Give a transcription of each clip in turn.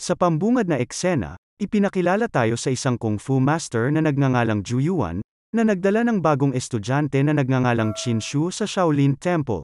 Sa pambungad na eksena, ipinakilala tayo sa isang kung fu master na nagngangalang Zhu Yuan, na nagdala ng bagong estudyante na nagngangalang Qin Shu sa Shaolin Temple.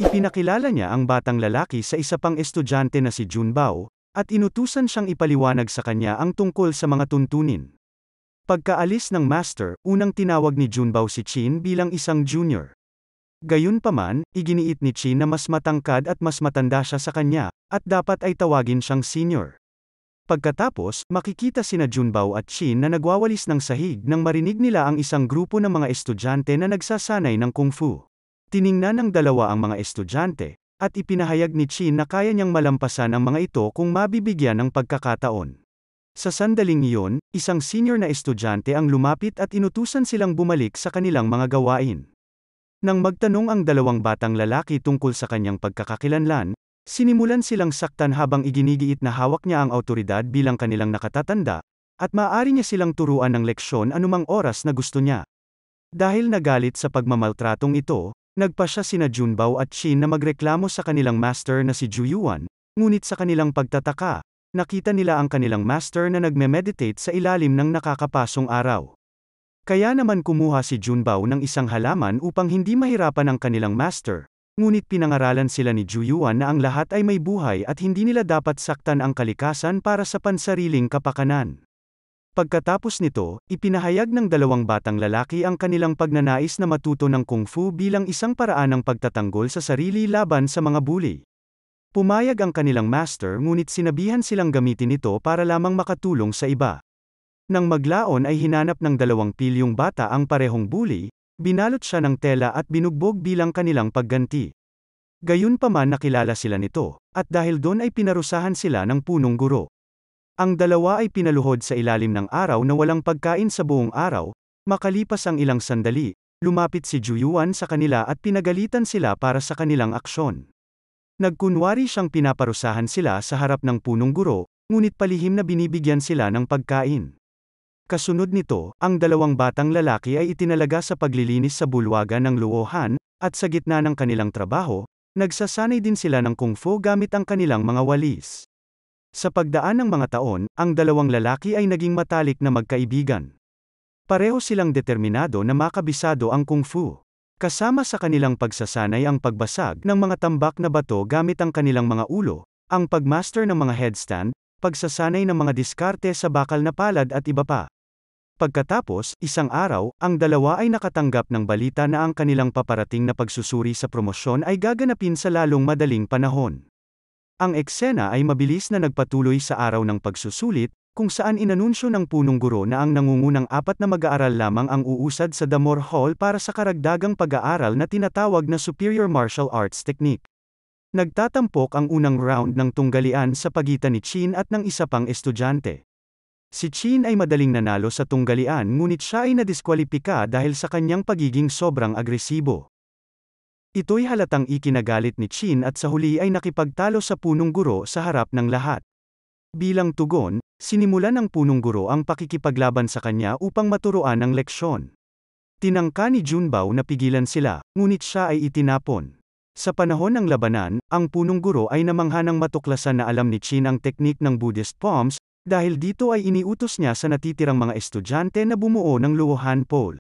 Ipinakilala niya ang batang lalaki sa isa pang estudyante na si Jun Bao, at inutusan siyang ipaliwanag sa kanya ang tungkol sa mga tuntunin. Pagkaalis ng master, unang tinawag ni Jun Bao si Qin bilang isang junior. Gayunpaman, iginiit ni Qin na mas matangkad at mas matanda siya sa kanya, at dapat ay tawagin siyang senior. Pagkatapos, makikita sina Jun Bao at Qin na nagwawalis ng sahig nang marinig nila ang isang grupo ng mga estudyante na nagsasanay ng kung fu. Tiningnan ng dalawa ang mga estudyante, at ipinahayag ni Qin na kaya niyang malampasan ang mga ito kung mabibigyan ng pagkakataon. Sa sandaling iyon, isang senior na estudyante ang lumapit at inutusan silang bumalik sa kanilang mga gawain. Nang magtanong ang dalawang batang lalaki tungkol sa kanyang pagkakakilanlan, sinimulan silang saktan habang iginigiit na hawak niya ang awtoridad bilang kanilang nakatatanda, at maaari niya silang turuan ng leksyon anumang oras na gusto niya. Dahil nagalit sa pagmamaltratong ito, nagpasya sina Jun Bao at Qin na magreklamo sa kanilang master na si Zhu Yuan, ngunit sa kanilang pagtataka, nakita nila ang kanilang master na nagme-meditate sa ilalim ng nakakapasong araw. Kaya naman kumuha si Jun Bao ng isang halaman upang hindi mahirapan ang kanilang master, ngunit pinangaralan sila ni Zhu Yuan na ang lahat ay may buhay at hindi nila dapat saktan ang kalikasan para sa pansariling kapakanan. Pagkatapos nito, ipinahayag ng dalawang batang lalaki ang kanilang pagnanais na matuto ng kung fu bilang isang paraan ng pagtatanggol sa sarili laban sa mga bully. Pumayag ang kanilang master ngunit sinabihan silang gamitin ito para lamang makatulong sa iba. Nang maglaon ay hinanap ng dalawang pilyong bata ang parehong bully, binalot siya ng tela at binugbog bilang kanilang pagganti. Gayunpaman nakilala sila nito, at dahil doon ay pinarusahan sila ng punong guro. Ang dalawa ay pinaluhod sa ilalim ng araw na walang pagkain sa buong araw. Makalipas ang ilang sandali, lumapit si Zhu Yuan sa kanila at pinagalitan sila para sa kanilang aksyon. Nagkunwari siyang pinaparusahan sila sa harap ng punong guro, ngunit palihim na binibigyan sila ng pagkain. Kasunod nito, ang dalawang batang lalaki ay itinalaga sa paglilinis sa bulwagan ng Luohan, at sa gitna ng kanilang trabaho, nagsasanay din sila ng kung fu gamit ang kanilang mga walis. Sa pagdaan ng mga taon, ang dalawang lalaki ay naging matalik na magkaibigan. Pareho silang determinado na makabisado ang kung fu. Kasama sa kanilang pagsasanay ang pagbasag ng mga tambak na bato gamit ang kanilang mga ulo, ang pagmaster ng mga headstand, pagsasanay ng mga diskarte sa bakal na palad at iba pa. Pagkatapos, isang araw, ang dalawa ay nakatanggap ng balita na ang kanilang paparating na pagsusuri sa promosyon ay gaganapin sa lalong madaling panahon. Ang eksena ay mabilis na nagpatuloy sa araw ng pagsusulit, kung saan inanunsyo ng punong guro na ang nangungunang 4 na mag-aaral lamang ang uusad sa Damor Hall para sa karagdagang pag-aaral na tinatawag na Superior Martial Arts Technique. Nagtatampok ang unang round ng tunggalian sa pagitan ni Qin at ng isa pang estudyante. Si Qin ay madaling nanalo sa tunggalian ngunit siya ay nadiskwalipika dahil sa kanyang pagiging sobrang agresibo. Ito'y halatang ikinagalit ni Qin at sa huli ay nakipagtalo sa punong guro sa harap ng lahat. Bilang tugon, sinimulan ng punong guro ang pakikipaglaban sa kanya upang maturuan ng leksyon. Tinangka ni Jun Bao na pigilan sila, ngunit siya ay itinapon. Sa panahon ng labanan, ang punong guro ay namangha ng matuklasan na alam ni Qin ang teknik ng Buddhist palms, dahil dito ay iniutos niya sa natitirang mga estudyante na bumuo ng Luohan Pole.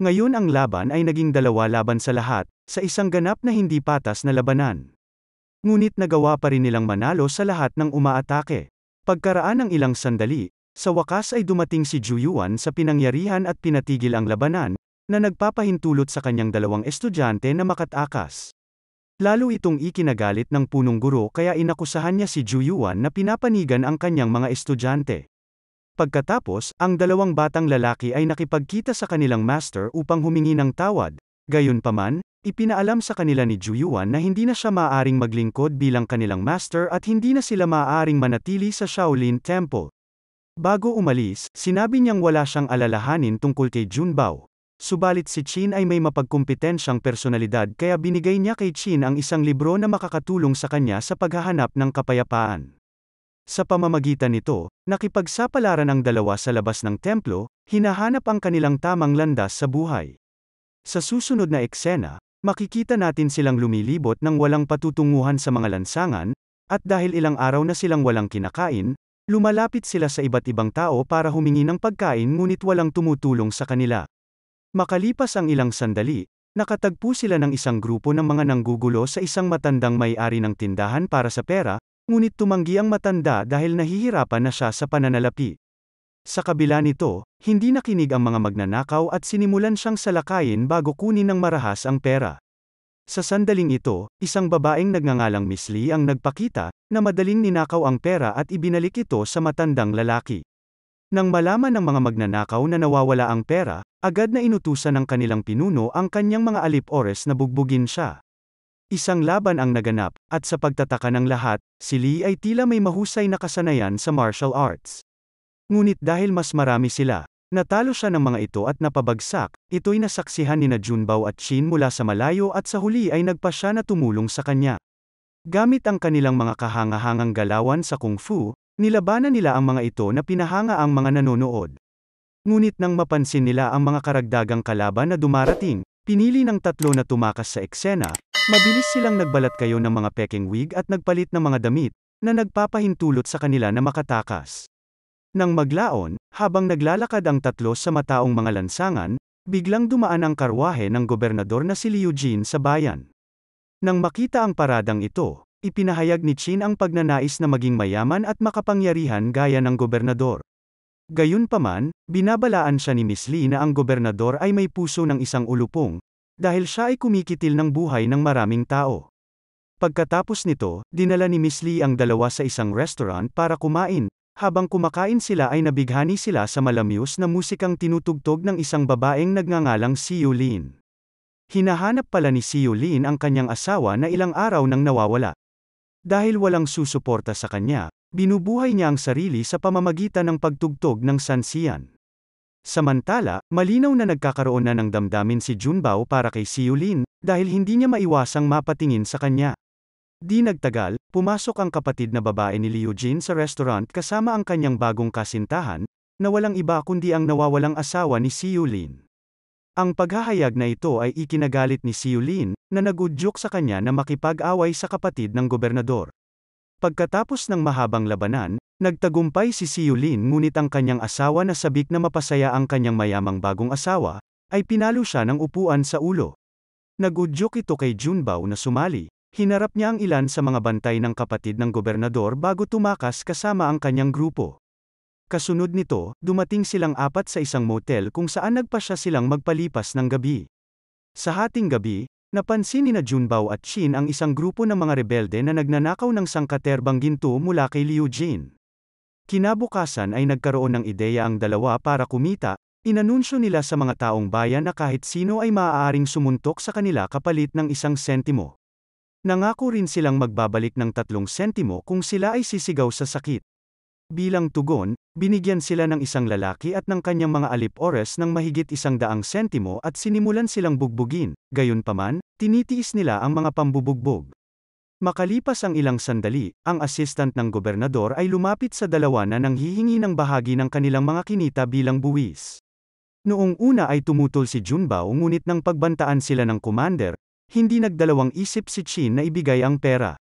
Ngayon ang laban ay naging 2 laban sa lahat, sa isang ganap na hindi patas na labanan. Ngunit nagawa pa rin nilang manalo sa lahat ng umaatake. Pagkaraan ng ilang sandali, sa wakas ay dumating si Zhu Yuan sa pinangyarihan at pinatigil ang labanan, na nagpapahintulot sa kanyang 2 estudyante na makatakas. Lalo itong ikinagalit ng punong guro kaya inakusahan niya si Zhu Yuan na pinapanigan ang kanyang mga estudyante. Pagkatapos, ang 2 batang lalaki ay nakipagkita sa kanilang master upang humingi ng tawad. Gayunpaman, ipinaalam sa kanila ni Zhu Yuan na hindi na siya maaaring maglingkod bilang kanilang master at hindi na sila maaaring manatili sa Shaolin Temple. Bago umalis, sinabi niyang wala siyang alalahanin tungkol kay Jun Bao. Subalit si Qin ay may mapagkumpetensyang personalidad kaya binigay niya kay Qin ang isang libro na makakatulong sa kanya sa paghahanap ng kapayapaan. Sa pamamagitan nito, nakipagsapalaran ang dalawa sa labas ng templo, hinahanap ang kanilang tamang landas sa buhay. Sa susunod na eksena, makikita natin silang lumilibot ng walang patutunguhan sa mga lansangan, at dahil ilang araw na silang walang kinakain, lumalapit sila sa iba't ibang tao para humingi ng pagkain ngunit walang tumutulong sa kanila. Makalipas ang ilang sandali, nakatagpo sila ng isang grupo ng mga nanggugulo sa isang matandang may-ari ng tindahan para sa pera, ngunit tumanggi ang matanda dahil nahihirapan na siya sa pananalapi. Sa kabila nito, hindi nakinig ang mga magnanakaw at sinimulan siyang salakayin bago kunin ng marahas ang pera. Sa sandaling ito, isang babaeng nagngangalang Miss Lee ang nagpakita, na madaling ninakaw ang pera at ibinalik ito sa matandang lalaki. Nang malaman ng mga magnanakaw na nawawala ang pera, agad na inutusan ng kanilang pinuno ang kanyang mga alip-ores na bugbugin siya. Isang laban ang naganap, at sa pagtataka ng lahat, si Lee ay tila may mahusay na kasanayan sa martial arts. Ngunit dahil mas marami sila, natalo siya ng mga ito at napabagsak, ito'y nasaksihan nina Junbao at Chin mula sa malayo at sa huli ay nagpa siya na tumulong sa kanya. Gamit ang kanilang mga kahangahangang galawan sa kung fu, nilabanan nila ang mga ito na pinahanga ang mga nanonood. Ngunit nang mapansin nila ang mga karagdagang kalaban na dumarating, pinili ng tatlo na tumakas sa eksena, mabilis silang nagbalat kayo ng mga peking wig at nagpalit ng mga damit, na nagpapahintulot sa kanila na makatakas. Nang maglaon, habang naglalakad ang tatlo sa mataong mga lansangan, biglang dumaan ang karwahe ng gobernador na si Liu Jin sa bayan. Nang makita ang paradang ito, ipinahayag ni Qin ang pagnanais na maging mayaman at makapangyarihan gaya ng gobernador. Gayunpaman, binabalaan siya ni Miss Lee na ang gobernador ay may puso ng isang ulupong, dahil siya ay kumikitil ng buhay ng maraming tao. Pagkatapos nito, dinala ni Miss Lee ang dalawa sa isang restaurant para kumain. Habang kumakain sila ay nabighani sila sa malamyos na musikang tinutugtog ng isang babaeng nagngangalang Si Yulin. Hinahanap pala ni Si Yulin ang kanyang asawa na ilang araw nang nawawala. Dahil walang susuporta sa kanya, binubuhay niya ang sarili sa pamamagitan ng pagtugtog ng sansiyan. Samantala, malinaw na nagkakaroon na ng damdamin si Junbao para kay Si Yulin, dahil hindi niya maiwasang mapatingin sa kanya. Di nagtagal, pumasok ang kapatid na babae ni Liu Jin sa restaurant kasama ang kanyang bagong kasintahan, na walang iba kundi ang nawawalang asawa ni Si Yulin. Ang paghahayag na ito ay ikinagalit ni Si Yulin, na nagudyok sa kanya na makipag-away sa kapatid ng gobernador. Pagkatapos ng mahabang labanan, nagtagumpay si Si Yulin ngunit ang kanyang asawa na sabik na mapasaya ang kanyang mayamang bagong asawa, ay pinalo siya ng upuan sa ulo. Nagudyok ito kay Junbao na sumali. Hinarap niya ang ilan sa mga bantay ng kapatid ng gobernador bago tumakas kasama ang kanyang grupo. Kasunod nito, dumating silang apat sa isang motel kung saan nagpasya silang magpalipas ng gabi. Sa hating gabi, napansin ni Junbao at Qin ang isang grupo ng mga rebelde na nagnanakaw ng sangkaterbang ginto mula kay Liu Jin. Kinabukasan ay nagkaroon ng ideya ang dalawa para kumita, inanunsyo nila sa mga taong bayan na kahit sino ay maaaring sumuntok sa kanila kapalit ng 1 sentimo. Nangako rin silang magbabalik ng 3 sentimo kung sila ay sisigaw sa sakit. Bilang tugon, binigyan sila ng isang lalaki at ng kanyang mga alip-ores ng mahigit 100 sentimo at sinimulan silang bugbugin, gayunpaman, tinitiis nila ang mga pambubugbog. Makalipas ang ilang sandali, ang assistant ng gobernador ay lumapit sa dalawa na nanghihingi ng bahagi ng kanilang mga kinita bilang buwis. Noong una ay tumutol si Junbao ngunit nang pagbantaan sila ng commander, hindi nagdalawang isip si Qin na ibigay ang pera.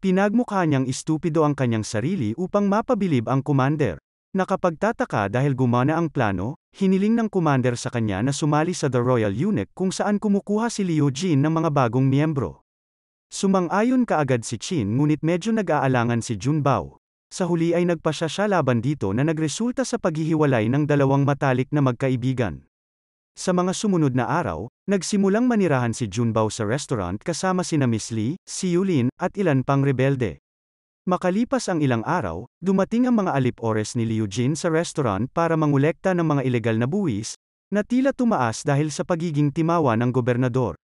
Pinagmukha niyang estupido ang kanyang sarili upang mapabilib ang commander. Nakapagtataka dahil gumana ang plano, hiniling ng commander sa kanya na sumali sa The Royal Eunuch kung saan kumukuha si Liu Jin ng mga bagong miyembro. Sumang-ayon kaagad si Qin ngunit medyo nag-aalangan si Junbao. Sa huli ay nagpasya siya laban dito na nagresulta sa paghihiwalay ng dalawang matalik na magkaibigan. Sa mga sumunod na araw, nagsimulang manirahan si Junbao sa restaurant kasama sina Miss Lee, Si Yulin, at ilan pang rebelde. Makalipas ang ilang araw, dumating ang mga alip-ores ni Liu Jin sa restaurant para mangolekta ng mga ilegal na buwis, na tila tumaas dahil sa pagiging timawa ng gobernador.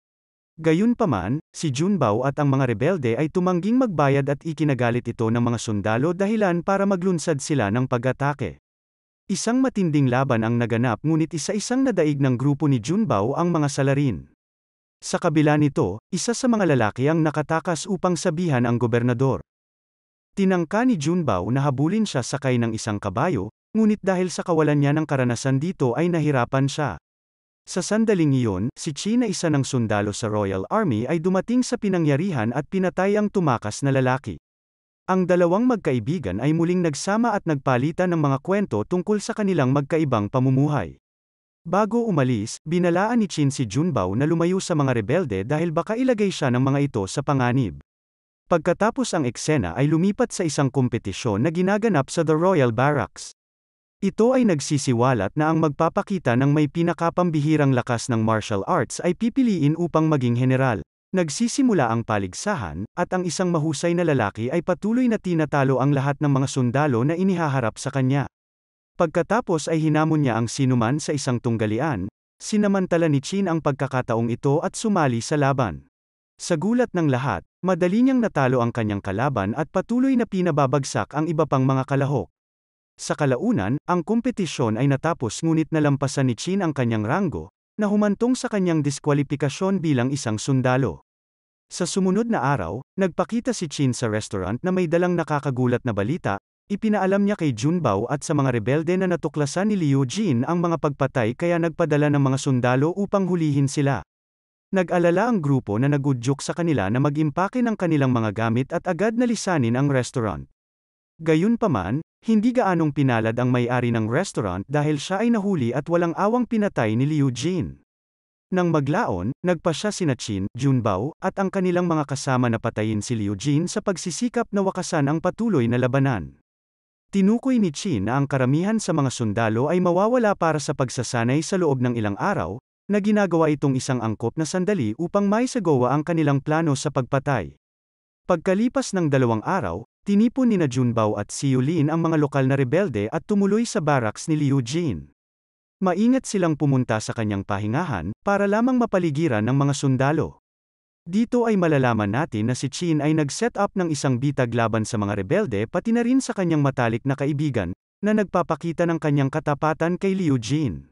Gayunpaman, si Junbao at ang mga rebelde ay tumangging magbayad at ikinagalit ito ng mga sundalo dahilan para maglunsad sila ng pag-atake. Isang matinding laban ang naganap ngunit isa-isang nadaig ng grupo ni Junbao ang mga salarin. Sa kabila nito, isa sa mga lalaki ang nakatakas upang sabihan ang gobernador. Tinangka ni Junbao na habulin siya sakay ng isang kabayo, ngunit dahil sa kawalan niya ng karanasan dito ay nahirapan siya. Sa sandaling iyon, si Qin na isa ng sundalo sa Royal Army ay dumating sa pinangyarihan at pinatay ang tumakas na lalaki. Ang dalawang magkaibigan ay muling nagsama at nagpalitan ng mga kwento tungkol sa kanilang magkaibang pamumuhay. Bago umalis, binalaan ni Chin si Junbao na lumayo sa mga rebelde dahil baka ilagay siya ng mga ito sa panganib. Pagkatapos ang eksena ay lumipat sa isang kompetisyon na ginaganap sa The Royal Barracks. Ito ay nagsisiwalat na ang magpapakita ng may pinakapambihirang lakas ng martial arts ay pipiliin upang maging general. Nagsisimula ang paligsahan, at ang isang mahusay na lalaki ay patuloy na tinatalo ang lahat ng mga sundalo na inihaharap sa kanya. Pagkatapos ay hinamon niya ang sinuman sa isang tunggalian, sinamantala ni Chin ang pagkakataong ito at sumali sa laban. Sa gulat ng lahat, madali niyang natalo ang kanyang kalaban at patuloy na pinababagsak ang iba pang mga kalahok. Sa kalaunan, ang kompetisyon ay natapos ngunit nalampasan ni Chin ang kanyang ranggo, na humantong sa kanyang diskwalipikasyon bilang isang sundalo. Sa sumunod na araw, nagpakita si Chin sa restaurant na may dalang nakakagulat na balita, ipinaalam niya kay Junbao at sa mga rebelde na natuklasan ni Liu Jin ang mga pagpatay kaya nagpadala ng mga sundalo upang hulihin sila. Nag-alala ang grupo na nagudyok sa kanila na mag-impake ng kanilang mga gamit at agad na lisanin ang restaurant. Gayunpaman, hindi gaanong pinalad ang may-ari ng restaurant dahil siya ay nahuli at walang awang pinatay ni Liu Jin. Nang maglaon, nagpasya sina Chin, Junbao, at ang kanilang mga kasama na patayin si Liu Jin sa pagsisikap na wakasan ang patuloy na labanan. Tinukoy ni Chin na ang karamihan sa mga sundalo ay mawawala para sa pagsasanay sa loob ng ilang araw, na ginagawa itong isang angkop na sandali upang maisagawa ang kanilang plano sa pagpatay. Pagkalipas ng 2 araw, tinipon nina Junbao at Siu Lin ang mga lokal na rebelde at tumuloy sa barracks ni Liu Jin. Maingat silang pumunta sa kanyang pahingahan, para lamang mapaligiran ng mga sundalo. Dito ay malalaman natin na si Chin ay nag-set up ng isang bitag laban sa mga rebelde pati na rin sa kanyang matalik na kaibigan, na nagpapakita ng kanyang katapatan kay Liu Jin.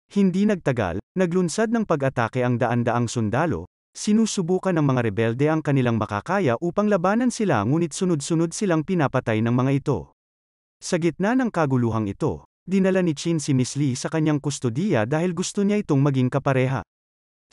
Hindi nagtagal, naglunsad ng pag-atake ang daan-daang sundalo, sinusubukan ng mga rebelde ang kanilang makakaya upang labanan sila ngunit sunod-sunod silang pinapatay ng mga ito. Sa gitna ng kaguluhang ito, dinala ni Chin si Miss Lee sa kanyang kustodiya dahil gusto niya itong maging kapareha.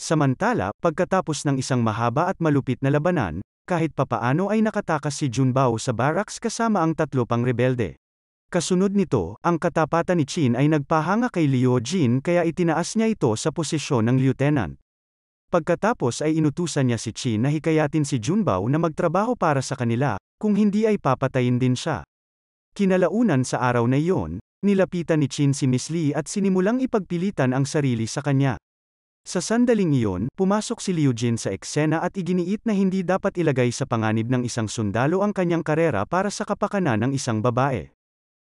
Samantala, pagkatapos ng isang mahaba at malupit na labanan, kahit papaano ay nakatakas si Junbao sa barracks kasama ang 3 pang rebelde. Kasunod nito, ang katapatan ni Chin ay nagpahanga kay Liu Jin kaya itinaas niya ito sa posisyon ng lieutenant. Pagkatapos ay inutusan niya si Chin na hikayatin si Junbao na magtrabaho para sa kanila, kung hindi ay papatayin din siya. Kinalaunan sa araw na iyon, nilapitan ni Chin si Miss Lee at sinimulang ipagpilitan ang sarili sa kanya. Sa sandaling iyon, pumasok si Liu Jin sa eksena at iginiit na hindi dapat ilagay sa panganib ng isang sundalo ang kanyang karera para sa kapakanan ng isang babae.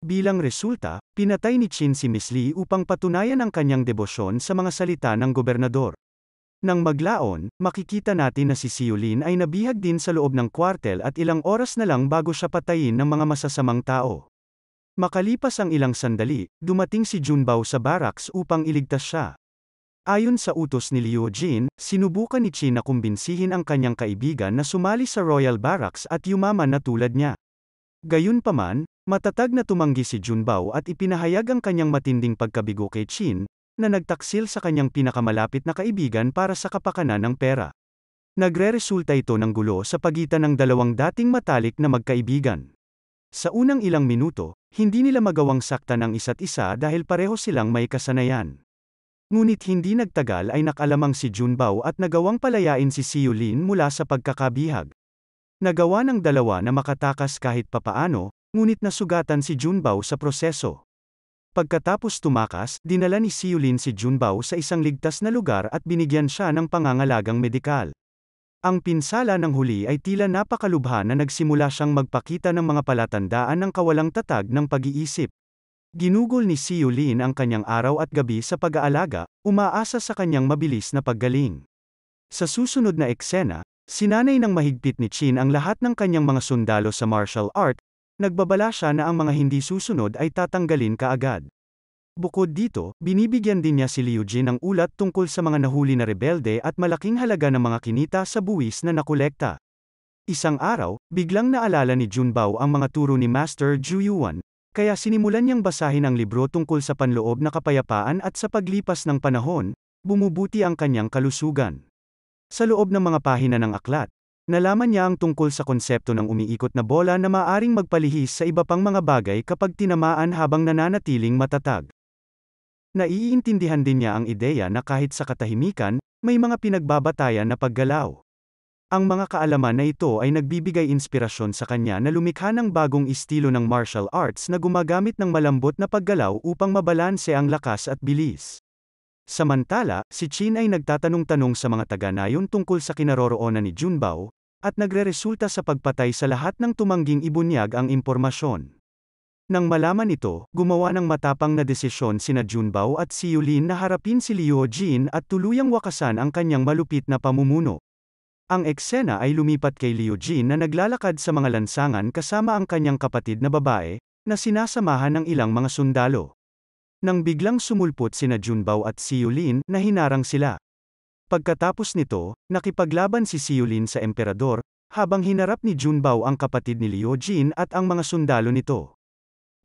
Bilang resulta, pinatay ni Chin si Miss Lee upang patunayan ang kanyang debosyon sa mga salita ng gobernador. Nang maglaon, makikita natin na si Siu Lin ay nabihag din sa loob ng kwartel at ilang oras na lang bago siya patayin ng mga masasamang tao. Makalipas ang ilang sandali, dumating si Junbao sa barracks upang iligtas siya. Ayon sa utos ni Liu Jin, sinubukan ni Chin na kumbinsihin ang kanyang kaibigan na sumali sa Royal Barracks at yumaman na tulad niya. Gayunpaman, matatag na tumanggi si Junbao at ipinahayag ang kanyang matinding pagkabigo kay Chin, na nagtaksil sa kanyang pinakamalapit na kaibigan para sa kapakanan ng pera. Nagreresulta ito ng gulo sa pagitan ng dalawang dating matalik na magkaibigan. Sa unang ilang minuto, hindi nila magawang saktan ang isa't isa dahil pareho silang may kasanayan. Ngunit hindi nagtagal ay nakalamang si Junbao at nagawang palayain si Siu Lin mula sa pagkakabihag. Nagawa ng dalawa na makatakas kahit papaano, ngunit nasugatan si Junbao sa proseso. Pagkatapos tumakas, dinala ni Siu Lin si Junbao sa isang ligtas na lugar at binigyan siya ng pangangalagang medikal. Ang pinsala ng huli ay tila napakalubha na nagsimula siyang magpakita ng mga palatandaan ng kawalang tatag ng pag-iisip. Ginugol ni Siu Lin ang kanyang araw at gabi sa pag-aalaga, umaasa sa kanyang mabilis na paggaling. Sa susunod na eksena, sinanay ng mahigpit ni Chin ang lahat ng kanyang mga sundalo sa martial art, nagbabala siya na ang mga hindi susunod ay tatanggalin kaagad. Bukod dito, binibigyan din niya si Liu Jin ng ulat tungkol sa mga nahuli na rebelde at malaking halaga ng mga kinita sa buwis na nakolekta. Isang araw, biglang naalala ni Junbao ang mga turo ni Master Zhu Yuan, kaya sinimulan niyang basahin ang libro tungkol sa panloob na kapayapaan at sa paglipas ng panahon, bumubuti ang kanyang kalusugan. Sa loob ng mga pahina ng aklat, Nalaman niya ang tungkol sa konsepto ng umiikot na bola na maaaring magpalihis sa iba pang mga bagay kapag tinamaan habang nananatiling matatag. Naiintindihan din niya ang ideya na kahit sa katahimikan, may mga pinagbabatayan na paggalaw. Ang mga kaalaman na ito ay nagbibigay inspirasyon sa kanya na lumikha ng bagong estilo ng martial arts na gumagamit ng malambot na paggalaw upang mabalanse ang lakas at bilis. Samantala, si Qin ay nagtatanong-tanong sa mga taga-nayon tungkol sa kinaroroonan ni Junbao, at nagreresulta sa pagpatay sa lahat ng tumangging ibunyag ang impormasyon. Nang malaman ito, gumawa ng matapang na desisyon sina Junbao at si Yulin na harapin si Liu Jin at tuluyang wakasan ang kanyang malupit na pamumuno. Ang eksena ay lumipat kay Liu Jin na naglalakad sa mga lansangan kasama ang kanyang kapatid na babae, na sinasamahan ng ilang mga sundalo. Nang biglang sumulpot sina Junbao at si Yulin, na hinarang sila. Pagkatapos nito, nakipaglaban si Yulin sa emperador, habang hinarap ni Junbao ang kapatid ni Liu Jin at ang mga sundalo nito.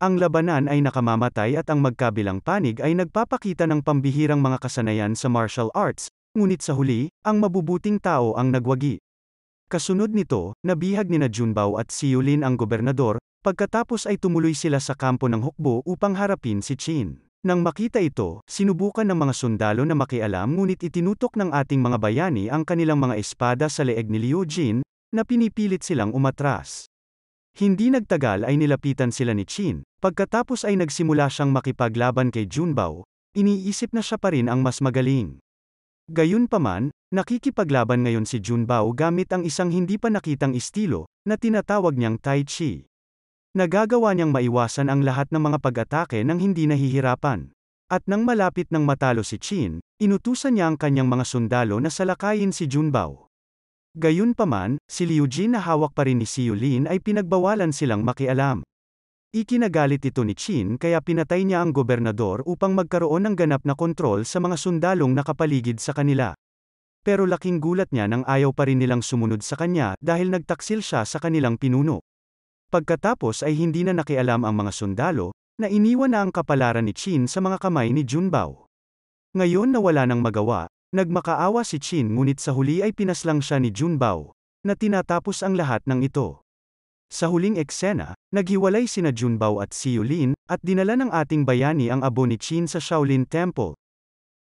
Ang labanan ay nakamamatay at ang magkabilang panig ay nagpapakita ng pambihirang mga kasanayan sa martial arts, ngunit sa huli, ang mabubuting tao ang nagwagi. Kasunod nito, nabihag ni Junbao at si Yulin ang gobernador, pagkatapos ay tumuloy sila sa kampo ng hukbo upang harapin si Qin. Nang makita ito, sinubukan ng mga sundalo na makialam ngunit itinutok ng ating mga bayani ang kanilang mga espada sa leeg ni Liu Jin, na pinipilit silang umatras. Hindi nagtagal ay nilapitan sila ni Qin, pagkatapos ay nagsimula siyang makipaglaban kay Junbao, iniisip na siya pa rin ang mas magaling. Gayunpaman, nakikipaglaban ngayon si Junbao gamit ang isang hindi pa nakitang estilo, na tinatawag niyang Tai Chi. Nagagawa niyang maiwasan ang lahat ng mga pag-atake nang hindi nahihirapan. At nang malapit ng matalo si Qin, inutusan niya ang kanyang mga sundalo na salakayin si Junbao. Gayunpaman, si Liu Jin na hawak pa rin ni si Yulin ay pinagbawalan silang makialam. Ikinagalit ito ni Qin kaya pinatay niya ang gobernador upang magkaroon ng ganap na kontrol sa mga sundalong nakapaligid sa kanila. Pero laking gulat niya nang ayaw pa rin nilang sumunod sa kanya dahil nagtaksil siya sa kanilang pinuno. Pagkatapos ay hindi na nakialam ang mga sundalo, na iniwan na ang kapalaran ni Qin sa mga kamay ni Junbao. Ngayon na wala nang magawa, nagmakaawa si Qin ngunit sa huli ay pinaslang siya ni Junbao, na tinatapos ang lahat ng ito. Sa huling eksena, naghiwalay sina Junbao at si Yulin, at dinala ng ating bayani ang abo ni Qin sa Shaolin Temple.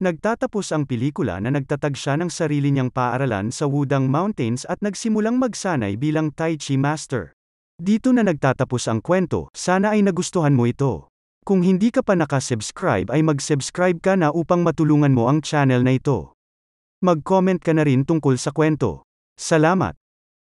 Nagtatapos ang pelikula na nagtatag siya ng sarili niyang paaralan sa Wudang Mountains at nagsimulang magsanay bilang Tai Chi Master. Dito na nagtatapos ang kwento, sana ay nagustuhan mo ito. Kung hindi ka pa nakasubscribe ay mag-subscribe ka na upang matulungan mo ang channel na ito. Mag-comment ka na rin tungkol sa kwento. Salamat!